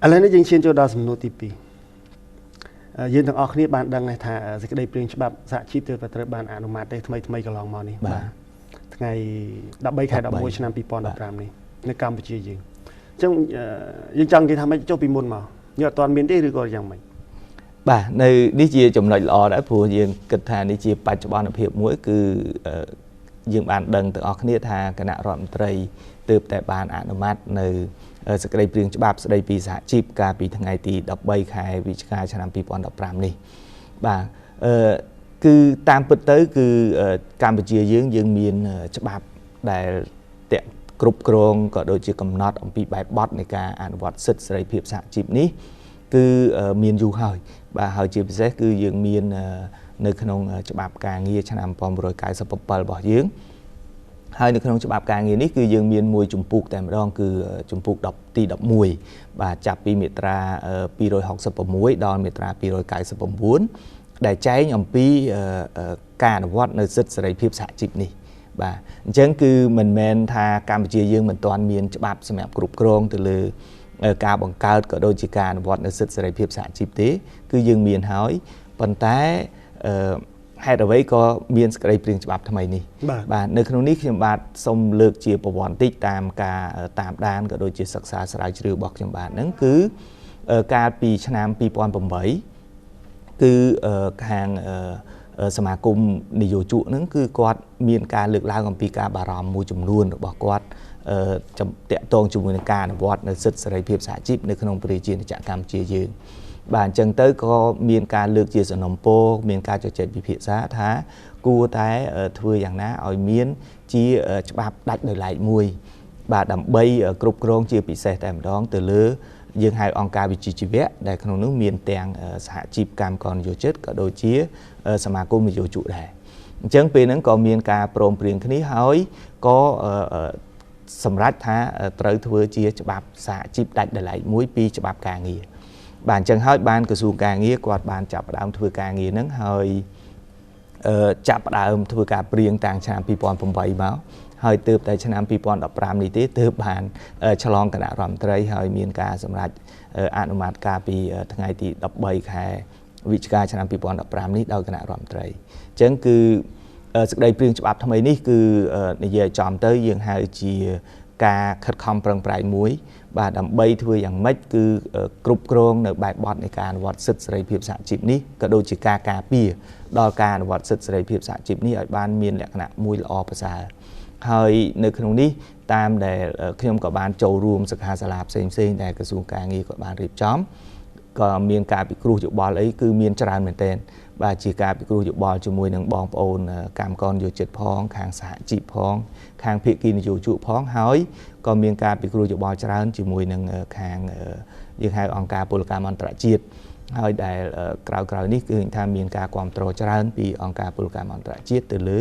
ឥឡូវនេះយើងឈានចូលដល់សំណួរទី2យើងទាំងអស់គ្នាបានដឹងថាសេចក្តីព្រាងច្បាប់សហជីពទើបតែត្រូវបានអនុម័តទេថ្មីកន្លងមកនេះបាទថ្ងៃ13ខែ11ឆ្នាំ2015នេះនៅកម្ពុជាយើងអញ្ចឹងយើងចង់និយាយថាម៉េចចុះពីមុនមកយើងអត់ទាន់មានទេឬក៏យ៉ាងម៉េចបាទនៅនេះជាចំណុចល្អដែរព្រោះយើងគិតថានេះជាបច្ចុប្បន្នភាពមួយគឺយើងបានដឹងទាំងអស់គ្នាថាគណៈរដ្ឋមន្ត្រីទើបតែបានអនុម័តនៅសេចក្តីព្រាងច្បាប់ស្តីពីសហជីពកាលពីថ្ងៃទី13ខែវិច្ឆិកាឆ្នាំ2015នេះបាទគឺតាមពិតទៅគឺកម្ពុជាយើងមានច្បាប់ដែលគ្រប់គ្រងក៏ដូចជាកំណត់អំពីបែបបទនៃការអនុវត្តសិទ្ធិសេរីភាពសហជីពនេះគឺមានយូរហើយបាទហើយជាពិសេសគឺយើងមាននៅក្នុងច្បាប់ការងារឆ្នាំ1997របស់យើងហើយនៅក្នុងច្បាប់ការងារនេះគឺយើងមានមួយជំពូកតែម្ដងគឺជំពូកទី11បាទចាប់ពីមាត្រា266ដល់មាត្រា299ដែលចែងអំពីការអនុវត្តនៅសិទ្ធិសេរីភាពសហជីពនេះបាទអញ្ចឹងគឺមិនមែនថាកម្ពុជាយើងមិនទាន់មានច្បាប់សម្រាប់គ្រប់គ្រងទៅលើការបង្កើតក៏ដូចជាការអនុវត្តនៅសិទ្ធិសេរីភាពសហជីពទេគឺយើងមានហើយប៉ុន្តែហេតុអ្វីក៏មានសេចក្តីព្រាងច្បាប់ថ្មីនេះបាទនៅក្នុងនេះខ្ញុំបាទសូមលើកជាប្រវត្តិបន្តិចតាមការតាមដានក៏ដូចជាសិក្សាស្រាវជ្រាវរបស់ខ្ញុំបាទហ្នឹងគឺកាលពីឆ្នាំ2008គឺខាងសមាគមនយោជកហ្នឹងគឺគាត់មានការលើកឡើងអំពីការបារម្ភមួយចំនួនរបស់គាត់តាក់ទងជាមួយនឹងការអនុវត្តនៅសិទ្ធិសេរីភាពសហជីពនៅក្នុងប្រជាជាតិកម្ពុជាយើងបាទអញ្ចឹងទៅក៏មានការលើកជាសំណុំពរមានការជជែកពិភាក្សាថាគួរតែធ្វើយ៉ាងណាឲ្យមានជាច្បាប់ដាច់ដោយឡែកមួយបាទដើម្បីគ្រប់គ្រងជាពិសេសតែម្ដងទៅលើយើងហៅអង្គការវិជ្ជាជីវៈដែលក្នុងនោះមានទាំងសហជីពកម្មករនិយោជិតក៏ដូចជាសមាគមនយោជកដែរអញ្ចឹងពេលហ្នឹងក៏មានការព្រមព្រៀងគ្នាហើយក៏សម្រាប់ថាត្រូវធ្វើជាច្បាប់សហជីពដាច់ដោយឡែកមួយពីច្បាប់ការងារបាទអញ្ចឹងហើយបានក្រសួងការងារគាត់បានចាប់ផ្ដើមធ្វើការងារហ្នឹងហើយចាប់ផ្ដើមធ្វើការព្រៀងតាំងឆ្នាំ2008មកហើយទើបតែឆ្នាំ2015នេះទេទើបបានឆ្លងគណៈរដ្ឋមន្ត្រីហើយមានការសម្រេចអនុម័តកាលពីថ្ងៃទី13ខែវិច្ឆិកាឆ្នាំ2015នេះដោយគណៈរដ្ឋមន្ត្រីអញ្ចឹងគឺសេចក្តីព្រាងច្បាប់ថ្មីនេះគឺនិយាយចំទៅយើងហៅជាការខិតខំប្រឹងប្រែងមួយបាទដើម្បីធ្វើយ៉ាងម៉េចគឺគ្រប់គ្រងនៅបែបបទនៃការអនុវត្តសិទ្ធិសេរីភាពសហជីពនេះក៏ដូចជាការការពារដល់ការអនុវត្តសិទ្ធិសេរីភាពសហជីពនេះឲ្យបានមានលក្ខណៈមួយល្អប្រសើរហើយនៅក្នុងនេះតាមដែលខ្ញុំក៏បានចូលរួមសិក្ខាសាលាផ្សេងដែលក្រសួងការងារក៏បានរៀបចំក៏មានការពិគ្រោះយោបល់អីគឺមានច្រើនមែនទែនបាទជាការពិគ្រោះយោបល់ជាមួយនឹងបងប្អូនកម្មករនិយោជិតផងខាងសហជីពផងខាងភាគីនយោជកផងហើយក៏មានការពិគ្រោះយោបល់ច្រើនជាមួយនឹងខាងយើងហៅអង្គការពលកម្មអន្តរជាតិហើយដែលក្រៅនេះគឺឃើញថាមានការគ្រប់គ្រងច្រើនពីអង្គការពលកម្មអន្តរជាតិទៅលើ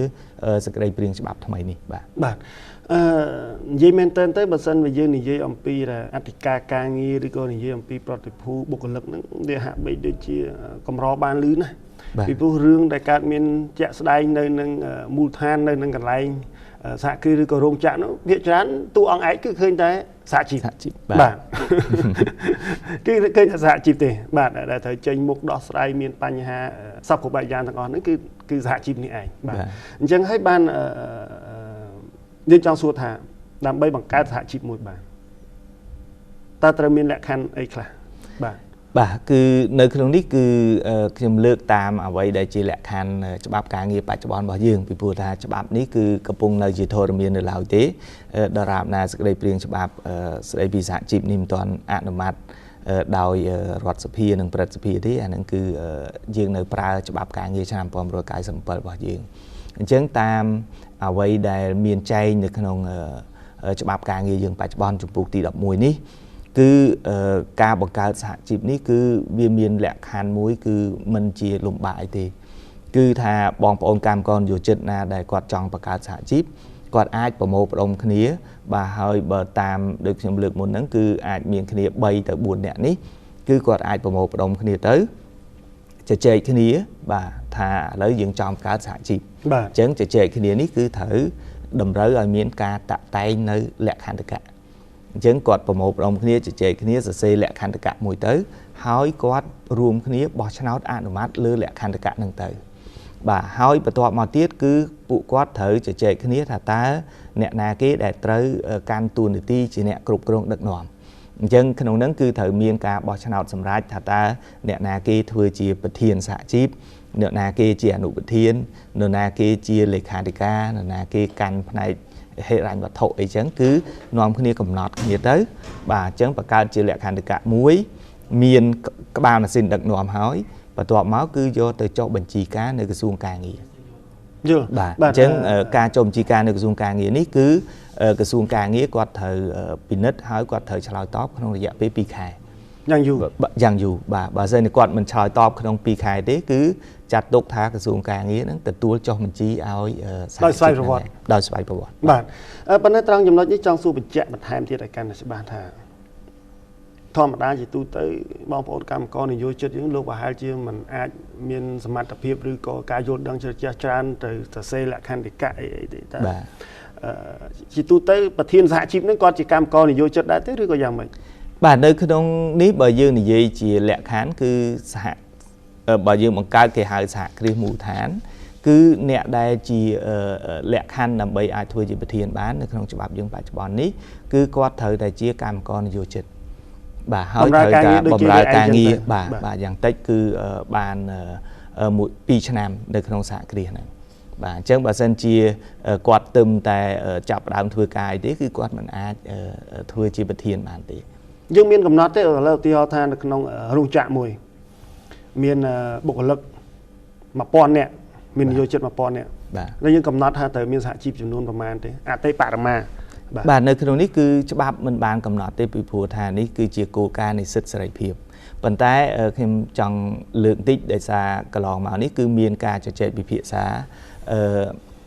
សេចក្តីព្រាងច្បាប់ថ្មីនេះបាទនិយាយមែនទែនទៅបើសិនជាយើងនិយាយអំពីអធិការការងារឬក៏និយាយអំពីប្រតិភូបុគ្គលិកហ្នឹងវាហាក់បីដូចជាកម្របានលឺណាស់ពីព្រោះរឿងដែលកើតមានជាក់ស្ដែងនៅនឹងមូលដ្ឋាននៅនឹងកន្លែងសហគ្រាសឬក៏រោងចក្រនោះវាច្រើនតួអង្គឯកគឺឃើញតែសហជីពបាទគឺឃើញតែសហជីពទេបាទដែលត្រូវចេញមុខដោះស្រាយមានបញ្ហាសពគ្រប់បែបយ៉ាងទាំងអស់ហ្នឹងគឺសហជីពនេះឯងបាទអញ្ចឹងហើយបានយើងចង់សួរថាដើម្បីបង្កើតសហជីពមួយបានតើត្រូវមានលក្ខខណ្ឌអីខ្លះបាទគឺនៅក្នុងនេះគឺខ្ញុំលើកតាមអ្វីដែលជាលក្ខខណ្ឌច្បាប់ការងារបច្ចុប្បន្នរបស់យើងពីព្រោះថាច្បាប់នេះគឺកំពុងនៅជាធរមាននៅឡើយទេដរាបណាសេចក្តីព្រាងច្បាប់ស្តីពីសហជីពនេះមិនទាន់អនុម័តដោយរដ្ឋសភានិងព្រឹទ្ធសភាទេអាហ្នឹងគឺយើងនៅប្រើច្បាប់ការងារឆ្នាំ1997របស់យើងអញ្ចឹងតាមអ្វីដែលមានចែងនៅក្នុងច្បាប់ការងារយើងបច្ចុប្បន្នជំពូកទី11នេះគឺការបង្កើតសហជីពនេះគឺវាមានលក្ខខណ្ឌមួយគឺមិនជាលំបាកអីទេគឺថាបងប្អូនកម្មករនិយោជិតណាដែលគាត់ចង់បង្កើតសហជីពគាត់អាចប្រមូលផ្ដុំគ្នាបាទហើយបើតាមដូចខ្ញុំលើកមុនហ្នឹងគឺអាចមានគ្នា3ទៅ4នាក់នេះគឺគាត់អាចប្រមូលផ្ដុំគ្នាទៅជជែកគ្នាបាទថាឥឡូវយើងចង់បង្កើតសហជីពអញ្ចឹងជជែកគ្នានេះគឺត្រូវតម្រូវឲ្យមានការតាក់តែងនៅលក្ខន្តិកៈ Chẳng quạt vào một đồng kia chỉ chạy kia sẽ xây lẹ khăn tất cả mùi tới hỏi quạt rùm kia bỏ cho nó ăn mát lơ lẹ khăn tất cả nâng tới bà hỏi bà tọa mà tiết cứ vụ quát thử chỉ chạy kia thà ta nè nà cái để tới can tuần để ti chỉ nè cục rong đợt nòm chân khả năng nâng cứ thử miên cả bỏ cho nó sầm rái thà ta nè nà cái thuê chia bật thiên xạ chip nè nà cái chia nụ bật thiên nè nà cái chia lệ khả đi ca nè nà cái can này hệ rành và thổi chẳng cứ nòm kia cầm nọt kia tới bà chẳng bà cao chia lệ khả đi cả muối miên các bạn là xin đợt nòm hỏi và tọa máu cứ do tới cho bệnh trì cá nơi cái xuông ca nghĩa bà chẳng ca chôm trì ca nơi cái xuông ca nghĩa ní cứ cái xuông ca nghĩa quạt thời pinut hỏi quạt thời chào top không là dạ pi khai giang dù bà giờ này quạt mình chào top không pi khai đấy cứ chặt đốt thá cái xuông ca nghĩa nó từ tua cho mình chi áo đôi xoay robot bạn bên đây trong nói với trong su bị chẹt mặt ham thì đại can là sẽ bàn thà thọ mà đa chỉ tu tới bao phổ cam con thì vô chết những lúc và hai chiêu mình ai miền sầm mặt tập hiệp rồi có cá vô đang chơi tràn từ xe lại khăn để cãi để ta chỉ tu tới bậc thiên hạ chim nó con chỉ cam con thì vô chết đã tới rồi có dạng mình bản đâyคือต้องนี้บdương này gì chỉ lẹ khán cứ hạ dương bằng cái cái hai hạ cái mù thán cứ nẹt đây chỉ lẹ khăn nằm bay ai thôi chỉ bậc thiên bán không chụp bắp dương phải chụp bòn ní cứ có thời đại chia cam con vô chết bà hỏi thời cả bầm ra ca nghi bà dạng tết cứ bàn mũi pi nam được không xạ kia này bà chẳng bà dân chia quạt tùm tại chập đám thưa cài đấy cứ quạt mình ai thưa chia bật thiên bàn tí dương miền cầm nót thế ở lâu tiêu than được không rung chạm mùi miền bộ lực mà pon nè miền vô chết mà pon nè đây nhưng cầm nót ha tới miền xạ chip chừng luônประมาณthế tây Parama bà nơi khung này cứ cho bác mình bàn cầm nọt tới bị phù thà này cứ chỉ cố ca này sức sải phiệp bản tay khi trong lượng tích để xa cái lò màu này cứ miên ca cho chạy bị phiệt xá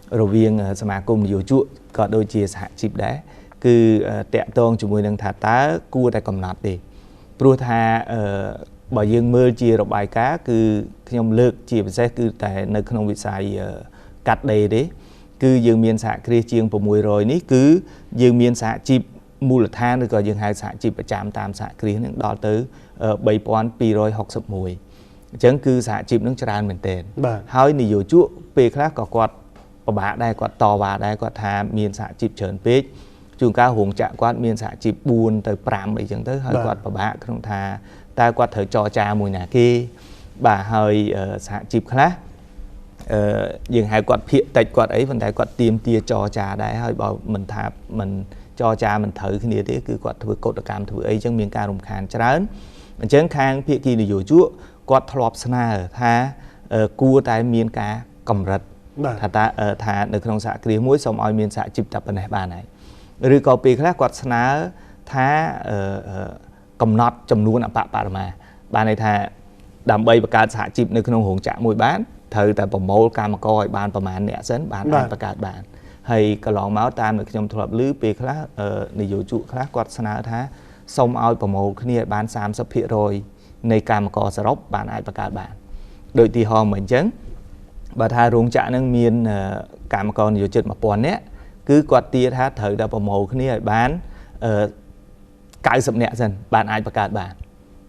rồi viên sma cùng nhiều chuột có đôi chia sẻ chip đấy cứ tẹt tôn chúng mình đang thả tá cua tại cầm nọt đi phù thà bảo dương mưa chia rồi bài cá cứ trong lượng chia sẽ cứ tại nơi không bị xài cắt đầy đấy cứ dương miền xạ kia chiêng của mùi rồi ní cứ dương miền xạ chip mù lật than rồi còn dương hai xạ chip ở chạm tam xạ kia nó đo tới 3,260 mùi chẳng cứ xạ chip nó tràn mình tên hỏi nị dụ chuột pe khác có quạt ở bả đây quạt to bả đây quạt thà miền xạ chip trơn pết chuồng cá huống chạ quạt miền xạ chip buồn tới pram vậy chẳng tới hơi quạt ở bả không thà ta quạt thời cho cha mùi nhà kia bà hơi xạ chip khác dừng hai quạt hiện tại quạt ấy phần đại quạt tiêm tia cho trà đấy hơi bảo mình thả mình cho trà mình thử cái này thế cứ quạt thử cột được cam thử ấy chẳng miếng ca rồng khàn trán mình chẳng khang phía kia là dù chúa quạt thọp sna tha cua tại miếng ca cầm rật thà ta thà được trong xã kia muối xong oi miếng xã chụp tập bên này bà này rồi có pi khác quạt sna tha cầm nọt chầm luôn ạ bà mà bà này thà đầm bay và ca xã chụp nơi không hưởng trả mùi bán thời tại bồng mẫu cam coi bànประมาณ nẹt sến bànประกาศbàn hay cái lọ máu tam được trong thọp lưới pe khácในอยู่จุkhác quạt sna thá xong ao ประมง kia bàn 30% rồiในcam coiสรบbàn ai ประกาศbàn đội thì họ mình chấn bà tha ruộng chả năng miền cam coiอยู่จุด 1000 nẹt cứ quạt tia thá thời tại ประมง kia bàn 90 nẹt dần bàn ai ประกาศbàn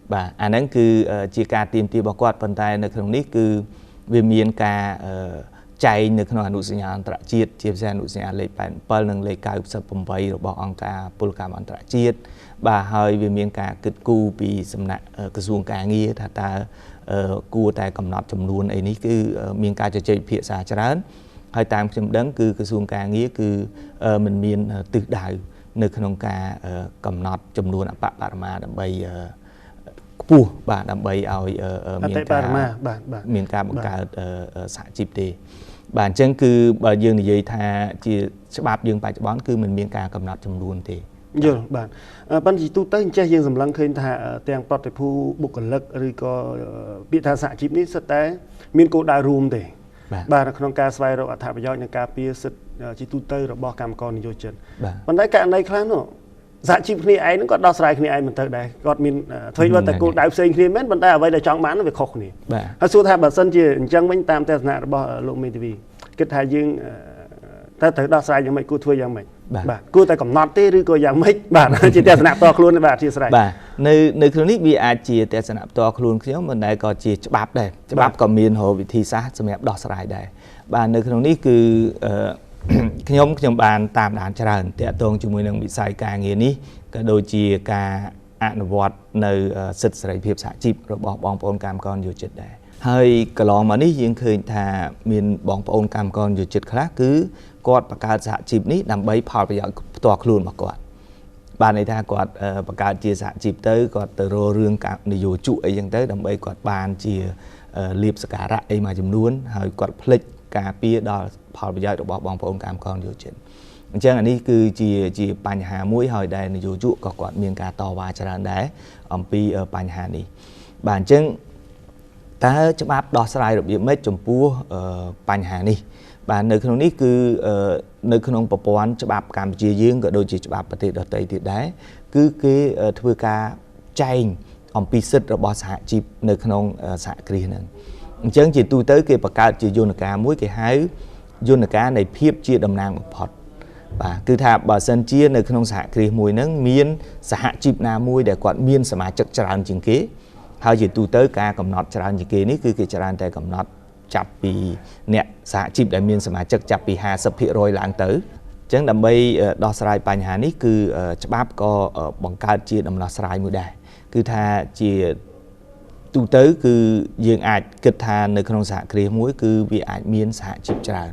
bàอันนั้นคือจีการเตรียมตีบอกว่าปันไตในตรงนี้คือวิมีนกาใจในขณะนุสัญญาอันตรจีตเทียบแทนนุสัญญาเลยเป็นเปิลหนึ่งเลยกายอุปสรรคปมไปหรือบอกองการปุลกรรมอันตรจีตบ่าเฮยวิมีนกาเกิดกู้ปีสำนักกระทรวงการเงี้ยถ้าตากู้แต่กำหนดจำนวนไอ้นี้คือมีนกาจะเจริญเพียรสาจารย์ให้ตามจำดังคือกระทรวงการเงี้ยคือมันมีนตึกดาวในขณะการกำหนดจำนวนอปปารามาดับใบปูบ่าดับใบเอามีนกาบังการสาจิบดีbản chân cứ bà dương thì vậy thà chỉ bạp dương bài bón cứ mình miên ca cầm nát trong luôn thì giờ bản ban chỉ tu tới che dương sầm lăng khơi thà tiền bọt để phu bục lực rồi có bị thà sạ chip ní sật té miên cô đại room thì bà là con ca xoay rồi thà bây giờ những ca pia sật chỉ tu tới rồi bỏ cam con vô chân ban đấy cả này khác nữa dạ chip này ấy nó có đau sai này ấy mình tới đây còn mình thuê vào tại cô đại sinh khi mấy ban đây ở đây là chọn bán nó về khóc này hắn số thà bà sân chỉ chẳng mấy tam tè nạ bỏ lộ mì tivi kết thà dương ta tới đau sai như mấy cô thuê như mấy បាទគួរតែកំណត់ទេឬក៏យ៉ាងម៉េចបាទជាទស្សនៈផ្ទាល់ខ្លួនបាទអធិស្ឋានបាទនៅក្នុងនេះវាអាចជាទស្សនៈផ្ទាល់ខ្លួនខ្ញុំមិនដែលក៏ជាច្បាប់ដែរច្បាប់ក៏មានរកវិធីសាស្ត្រសម្រាប់ដោះស្រាយដែរបាទនៅក្នុងនេះគឺខ្ញុំបានតាមដានច្រើនតាក់ទងជាមួយនឹងវិស័យការងារនេះក៏ដូចជាការអនុវត្តនៅសិទ្ធិសេរីភាពសហជីពរបស់បងប្អូនកម្មករនិយោជិតដែរហើយកន្លងមកនេះយើងឃើញថាមានបងប្អូនកម្មករនិយោជិតខ្លះគឺគាត់បង្កើតសហជីពនេះដើម្បីផលប្រយោជន៍ផ្ទាល់ខ្លួនរបស់គាត់បានន័យថាគាត់បង្កើតជាសហជីពទៅគាត់ទៅរករឿងនយោជកអីចឹងទៅដើម្បីគាត់បានជាលៀបសក្ការៈអីមួយចំនួនហើយគាត់ភ្លេចការពារដល់ផលប្រយោជន៍របស់បងប្អូនកម្មករនិយោជិតអញ្ចឹងអានេះគឺជាបញ្ហាមួយហើយដែលនយោជកក៏គាត់មានការតវ៉ាច្រើនដែរអំពីបញ្ហានេះបាទអញ្ចឹងតើច្បាប់ដោះស្រាយរបៀបម៉េចចំពោះបញ្ហានេះបាទនៅក្នុងនេះគឺនៅក្នុងប្រព័ន្ធច្បាប់កម្ពុជាយើងក៏ដូចជាច្បាប់ប្រទេសដទៃទៀតដែរគឺគេធ្វើការចែងអំពីសិទ្ធិរបស់សហជីពនៅក្នុងសហគ្រាសហ្នឹងអញ្ចឹងជាទូទៅគេបង្កើតជាយន្តការមួយគេហៅយន្តការនៃភាពជាតំណាងបំផុតបាទគឺថាបើសិនជានៅក្នុងសហគ្រាសមួយហ្នឹងមានសហជីពណាមួយដែលគាត់មានសមាជិកច្រើនជាងគេហើយជាទូទៅការកំណត់ច្រើនជាងគេនេះគឺគេច្រើនតែកំណត់ចាប់ពីអ្នកសហជីពដែលមានសមាជិកចាប់ពី 50% ឡើងទៅអញ្ចឹងដើម្បីដោះស្រាយបញ្ហានេះគឺច្បាប់ក៏បង្កើតជាដំណោះស្រាយមួយដែរគឺថាជាទូទៅគឺយើងអាចគិតថានៅក្នុងសហគ្រាសមួយគឺវាអាចមានសហជីពច្រើន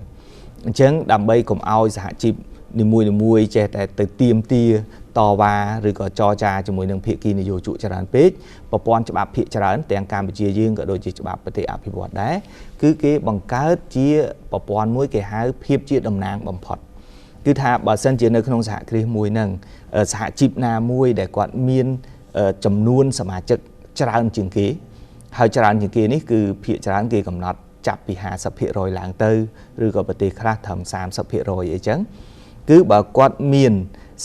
អញ្ចឹងដើម្បីកុំឲ្យសហជីពនីមួយចេះតែទៅទាមទារតវ៉ាឬក៏ចរចាជាមួយនឹងភាគីនយោជកច្រើនពេកប្រព័ន្ធច្បាប់ភាគច្រើនទាំងកម្ពុជាយើងក៏ដូចជាច្បាប់ប្រទេសអភិវឌ្ឍដែរគឺគេបង្កើតជាប្រព័ន្ធមួយគេហៅភាពជាតំណាងបំផុតគឺថាបើសិនជានៅក្នុងសហគ្រាសមួយហ្នឹងសហជីពណាមួយដែលគាត់មានចំនួនសមាជិកច្រើនជាងគេហើយច្រើនជាងគេនេះគឺភាគច្រើនគេកំណត់ចាប់ពី 50% ឡើងទៅឬក៏ប្រទេសខ្លះត្រឹម 30% អីចឹងគឺបើគាត់មាន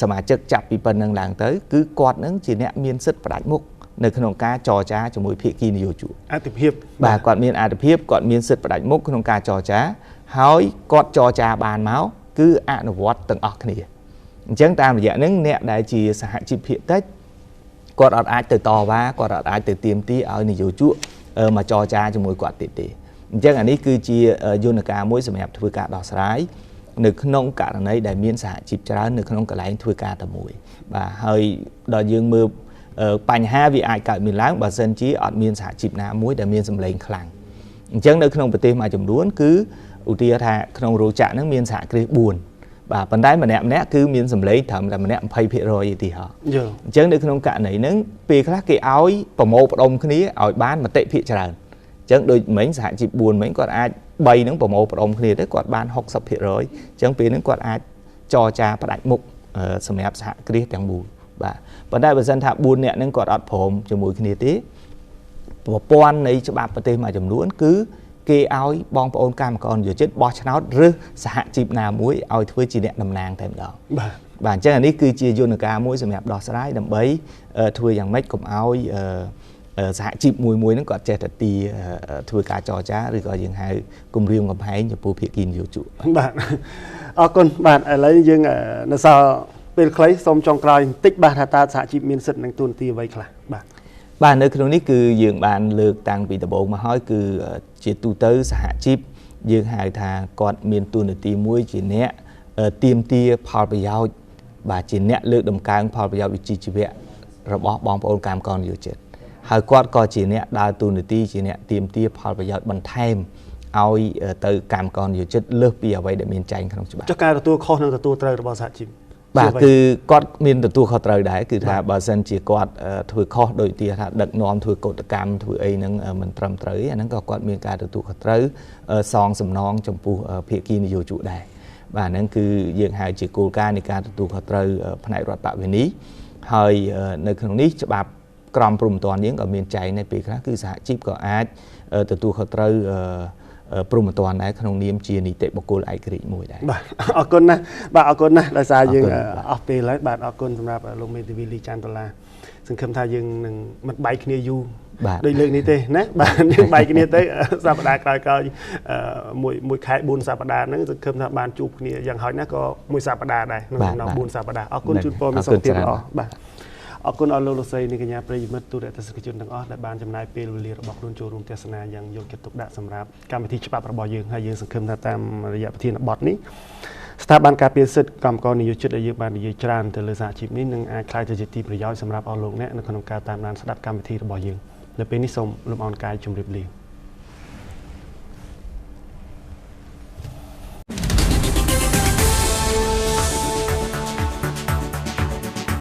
សមាជិកចាប់ពីប៉ុណ្្នឹងឡើងទៅគឺគាត់នឹងជាអ្នកមានសិទ្ធិផ្ដាច់មុខនៅក្នុងការចរចាជាមួយភាគីនយោជកអធិភាពបាទគាត់មានអធិភាពគាត់មានសិទ្ធិផ្ដាច់មុខក្នុងការចរចាហើយគាត់ចរចាបានមកគឺអនុវត្តទាំងអស់គ្នាអញ្ចឹងតាមរយៈហ្នឹងអ្នកដែលជាសហជីពភាគតិចគាត់អត់អាចទៅតវ៉ាគាត់អត់អាចទៅទាមទារឲ្យនយោជកមកចរចាជាមួយគាត់ទៀតទេអញ្ចឹងអានេះគឺជាយន្តការមួយសម្រាប់ធ្វើការដោះស្រាយនៅក្នុងករណីដែលមានសហជីពច្រើននៅក្នុងកន្លែងធ្វើការតែមួយបាទហើយដល់យើងមើលបញ្ហាវាអាចកើតមានឡើងបើសិនជាអត់មានសហជីពណាមួយដែលមានសម្លេងខ្លាំងអញ្ចឹងនៅក្នុងប្រទេសមួយចំនួនគឺឧទាហរណ៍ថាក្នុងរោងចក្រហ្នឹងមានសហគ្រាស4បាទប៉ុន្តែម្នាក់គឺមានសម្លេងត្រឹមតែម្នាក់ 20% ឯទីហោអញ្ចឹងនៅក្នុងករណីហ្នឹងពេលខ្លះគេឲ្យប្រមូលផ្ដុំគ្នាឲ្យបានមតិភាគច្រើនអញ្ចឹងដូចមិញសហជីព4មិញគាត់អាច3ហ្នឹងប្រមូលផ្ដុំគ្នាទៅគាត់បាន 60% អញ្ចឹងពេលហ្នឹងគាត់អាចចរចាផ្ដាច់មុខសម្រាប់សហគ្រាសទាំងមូលបាទប៉ុន្តែបើសិនថា4នាក់ហ្នឹងគាត់អត់ព្រមជាមួយគ្នាទេប្រព័ន្ធនៃច្បាប់ប្រទេសមួយចំនួនគឺគេឲ្យបងប្អូនកម្មករនិយោជិតបោះឆ្នោតឬសហជីពណាមួយឲ្យធ្វើជាអ្នកតំណាងតែម្ដងបាទអញ្ចឹងអានេះគឺជាយន្តការមួយសម្រាប់ដោះស្រាយដើម្បីធ្វើយ៉ាងម៉េចកុំឲ្យសហជីពមួយហ្នឹងគាត់ចេះតែធ្វើការចរចាឬក៏យើងហៅគម្រាមកំហែងចំពោះភាគីនយោជកបាទអរគុណបាទឥឡូវយើងនៅសល់ពេលខ្លីសូមចុងក្រោយបន្តិចបាទថាតើសហជីពមានសិទ្ធិនឹងទូនទីអ្វីខ្លះបាទនៅក្នុងនេះគឺយើងបានលើកតាំងពីដំបូងមកហើយគឺជាទូទៅសហជីពយើងហៅថាគាត់មានទូនាទីមួយជាអ្នកទាមទារផលប្រយោជន៍បាទជាអ្នកលើកដំកើងផលប្រយោជន៍វិជ្ជាជីវៈរបស់បងប្អូនកម្មករនិយោជិតហើយគាត់ក៏ជាអ្នកដើរតួនាទីជាអ្នកទាមទារផលប្រយោជន៍បន្ថែមឲ្យទៅកម្មករនិយោជិតលើសពីអ្វីដែលមានចែងក្នុងច្បាប់ចុះការទទួលខុសនិងទទួលត្រូវរបស់សហជីពបាទគឺគាត់មានទទួលខុសត្រូវដែរគឺថាបើសិនជាគាត់ធ្វើខុសដោយទីថាដឹកនាំធ្វើកោតកម្មធ្វើអីហ្នឹងមិនត្រឹមត្រូវអាហ្នឹងក៏គាត់មានការទទួលខុសត្រូវសងសំណងចំពោះភាគីនយោជកដែរបាទហ្នឹងគឺយើងហៅជាគោលការណ៍នៃការទទួលខុសត្រូវផ្នែករដ្ឋបាលវិន័យហើយនៅក្នុងនេះច្បាប់ក្រមព្រំប្រទានយើងក៏មានចែងនៅពេលខ្លះគឺសហជីពក៏អាចទទួលខុសត្រូវព្រមតាន់ដែរក្នុងនាមជានីតិបុគ្គលឯករាជ្យមួយដែរបាទអរគុណណាស់បាទអរគុណណាស់ដោយសារយើងអស់ពេលហើយបាទអរគុណសម្រាប់លោកមេធាវីលីច័ន្ទដុល្លារសង្ឃឹមថាយើងនឹងមិនបែកគ្នាយូរ ដោយលើកនេះទេណាបាទយើងបែកគ្នាទៅសប្តាហ៍ក្រោយៗមួយខែ4សប្តាហ៍ហ្នឹងសង្ឃឹមថាបានជួបគ្នាយ៉ាងហោចណាស់ក៏មួយសប្តាហ៍ដែរក្នុង4សប្តាហ៍អរគុណជូនពរមានសុខភាពល្អបាទអរគុណអរលោកលោកស្រីនិងកញ្ញាប្រិយមិត្តទូរទស្សនិកជនទាំងអស់ដែលបានចំណាយពេលវេលារបស់ខ្លួនចូលរួមទស្សនាយ៉ាងយកចិត្តទុកដាក់សម្រាប់កម្មវិធីច្បាប់របស់យើងហើយយើងសង្ឃឹមថាតាមរយៈប្រធានបទនេះស្ថាប័នការពារសិទ្ធិកម្មករនិយោជិតដែលយើងបាននិយាយច្រើនទៅលើសហជីពនេះនឹងអាចក្លាយទៅជាទីប្រយោជន៍សម្រាប់អស់លោកអ្នកនៅក្នុងការតាមដានស្ដាប់កម្មវិធីរបស់យើងនៅពេលនេះសូមលំអរកាយជម្រាបលា